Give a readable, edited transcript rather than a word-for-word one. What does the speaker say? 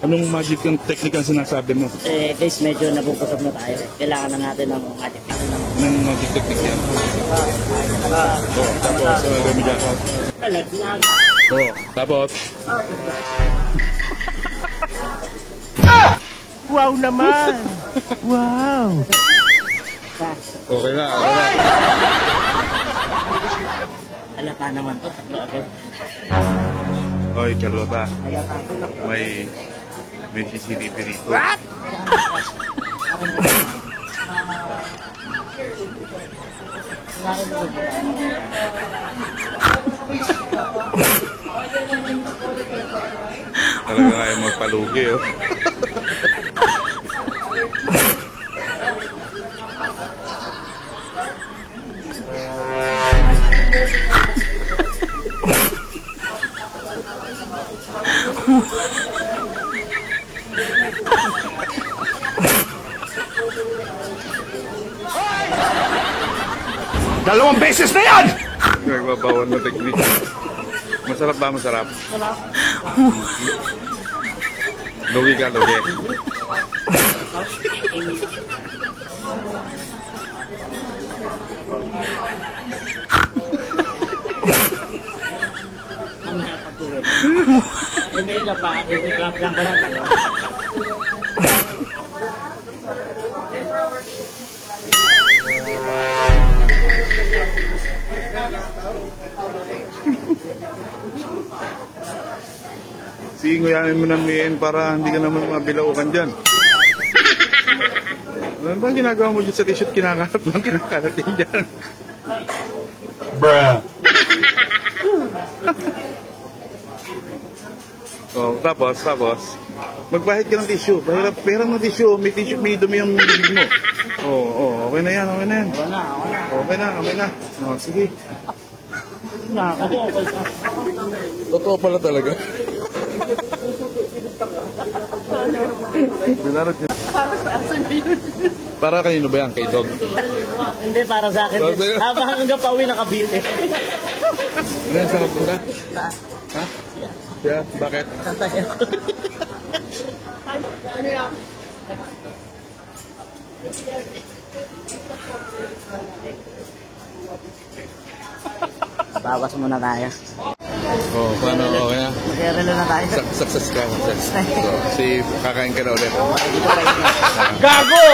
Anong magic yung technique ang sinasabi mo? Guys, medyo nabubusog na tayo. Kailangan na natin ng magic. Anong magic technique yan? Tapos, remedya ko. Talaglag. Tapos? Wow naman! Wow! Okay na, okay na. Alata naman to. Oy, Carlota. May CCTV rito. What? Talaga kayo magpalugi, oh. Dalawang beses na yan! Nagbabawan na technique. Masarap ba? Masarap? Sarap. Lugi ka, lugi. Ang napagtuloy. Hindi ka pa. Hindi ka lang ba lang tayo? Singuyanin mo ng miin para hindi ka naman mabilaukan dyan. Ano ba ginagawa mo dyan sa t-shirt? Kinakalat lang, kinakalat din dyan. Bruh. Oh, tapos. Magbahid ka ng tissue. Pera ng tissue. May tissue, may dumi yung bibig mo. Okay na yan. Okay na. Oh, sige. Nakakabukol ka. Totoo pala talaga. Para kanino ba yan? Kay Dog? Hindi, para sa akin. Habang hanggang pa uwi nakabili. Ano yan? Sarap mo ka? Ha? Yeah, bakit? Tatay ako. Bawas muna tayo. Oh, paano? Okay na? Mag-relo na tayo. Success ka. So, kakain ka na ulit. Gago!